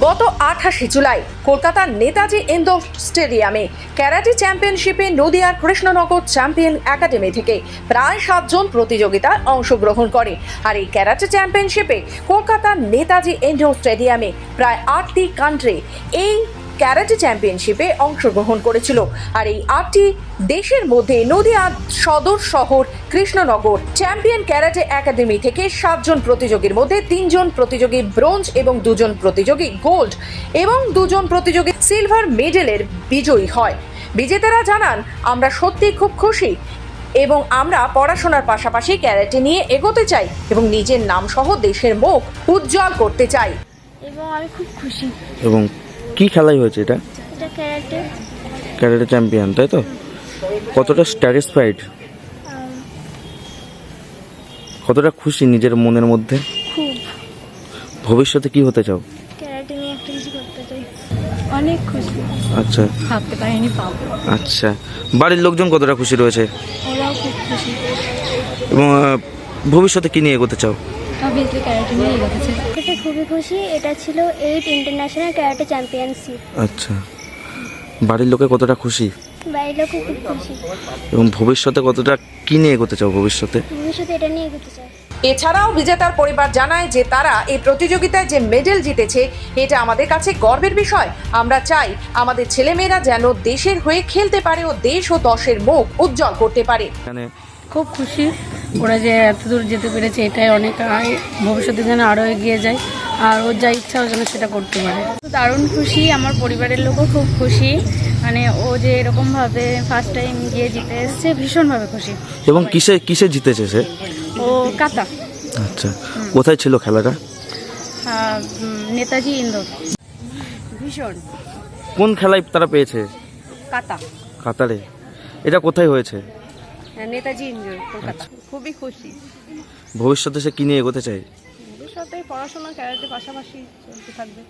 গত 28 জুলাই কলকাতার নেতাজি ইন্ডোর স্টেডিয়ামে ক্যারাটে চ্যাম্পিয়নশিপে নদিয়ার কৃষ্ণনগর চ্যাম্পিয়ন একাডেমি থেকে প্রায় 7 জন প্রতিযোগিতায় অংশগ্রহণ করে। আর এই ক্যারাটে চ্যাম্পিয়নশিপে কলকাতার নেতাজি ইন্ডোর স্টেডিয়ামে প্রায় 8টি কান্ট্রি এই ক্যারাটে চ্যাম্পিয়নশিপে অংশগ্রহণ করেছিল। আর এই 8টি দেশের মধ্যে নদিয়া সদর শহর কৃষ্ণনগর চ্যাম্পিয়ন ক্যারাটে একাডেমি থেকে 7 জন প্রতিযোগীর মধ্যে 3 জন প্রতিযোগী ব্রোঞ্জ এবং 2 জন প্রতিযোগী গোল্ড এবং 2 জন প্রতিযোগী সিলভার মেডেলের বিজয়ী হয়। বিজেতারা জানান, আমরা সত্যি খুব খুশি এবং আমরা পড়াশোনার পাশাপাশি ক্যারাটে নিয়ে এগোতে চাই এবং নিজের নাম সহ দেশের মুখ উজ্জ্বল করতে চাই। এবং আমি খুব খুশি। এবং কি খেলাই হয়েছে এটা? এটা ক্যারাটে। ক্যারাটে চ্যাম্পিয়ন, তাই তো? কতটা স্যাটিসফাইড, কতটা খুশি নিজের মনের মধ্যে? খুব। ভবিষ্যতে কি হতে চাও? ক্যারাটে নিয়ে একটা কিছু করতে চাই। অনেক খুশি। আচ্ছা ভাবতে পারিনি পাবো। আচ্ছা, বাড়ির লোকজন কতটা খুশি রয়েছে? ওরাও খুব খুশি। এবং ভবিষ্যতে কি নিয়ে এগোতে চাও? অবভিয়াসলি ক্যারাটে নিয়ে এগোতে চাই। এটা খুবই খুশি। এটা ছিল 8 ইন্টারন্যাশনাল ক্যারাটে চ্যাম্পিয়নশিপ। আচ্ছা, বাড়ির লোকে কতটা খুশি বাইরের লোকও খুব খুশি। এবং ভবিষ্যতে কতটা কি নিয়ে এগোতে চাও? ভবিষ্যতে এটা নিয়ে এগোতে চাই। এছাড়াও বিজেতার পরিবার জানায় যে তারা এই প্রতিযোগিতায় যে মেডেল জিতেছে এটা আমাদের কাছে গর্বের বিষয়। আমরা চাই আমাদের ছেলেমেয়েরা যেন দেশের হয়ে খেলতে পারে ও দেশ ও দশের মুখ উজ্জ্বল করতে পারে। খুব খুশি ওরা যে এত দূর যেতে পেরেছে, এটাই অনেক। ভবিষ্যতে যেন আরও এগিয়ে যায় আর ওর যা ইচ্ছা ও যেন সেটা করতে পারে। দারুণ খুশি, আমার পরিবারের লোকও খুব খুশি। মানে ও যে এরকমভাবে ফার্স্ট টাইম গিয়ে জিতে এসছে, ভীষণভাবে খুশি। এবং কিসে কিসে জিতেছে সে? ও কাতা। আচ্ছা, কোথায় ছিল খেলাটা? নেতাজি ইন্দোর। ভীষণ। কোন খেলায় তারা পেয়েছে? কাতা। কাতারে। এটা কোথায় হয়েছে? নেতাজি ইন্দোর, কলকাতা। খুবই খুশি। ভবিষ্যতে সে কি নিয়ে এগোতে চায়? ভবিষ্যতে পড়াশোনা ক্যারাটে পাশাপাশি চলতে থাকবে।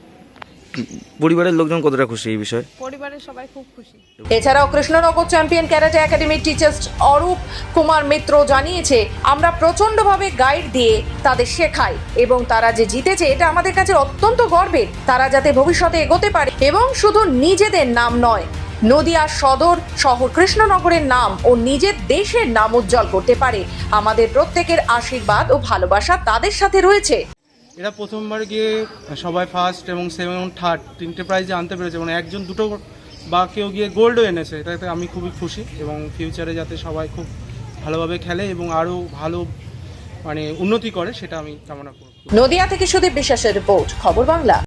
পরিবারের লোকজন কতটা খুশি এই বিষয়ে? পরিবারের সবাই খুব খুশি। এছাড়াও কৃষ্ণনগর চ্যাম্পিয়ন ক্যারাটে একাডেমির টিচার্স অরূপ কুমার মিত্র জানিয়েছে, আমরা প্রচন্ডভাবে গাইড দিয়ে তাদের শেখাই এবং তারা যে জিতেছে এটা আমাদের কাছে অত্যন্ত গর্বের। তারা যাতে ভবিষ্যতে এগোতে পারে এবং শুধু নিজেদের নাম নয়, নদিয়া সদর শহর কৃষ্ণনগরের নাম ও নিজের দেশের নাম উজ্জ্বল করতে পারে। আমাদের প্রত্যেকের আশীর্বাদ ও ভালোবাসা তাদের সাথে রয়েছে। এরা প্রথমবার গিয়ে সবাই ফার্স্ট এবং সেকেন্ড এবং থার্ড 3টে প্রাইজে আনতে পেরেছে, মানে একজন দুটো বা কেউ গিয়ে গোল্ডও এনেছে। এটাতে আমি খুবই খুশি এবং ফিউচারে যাতে সবাই খুব ভালোভাবে খেলে এবং আরও ভালো মানে উন্নতি করে সেটা আমি কামনা করব। নদিয়া থেকে সুদীপ বিশ্বাসের রিপোর্ট, খবর বাংলা।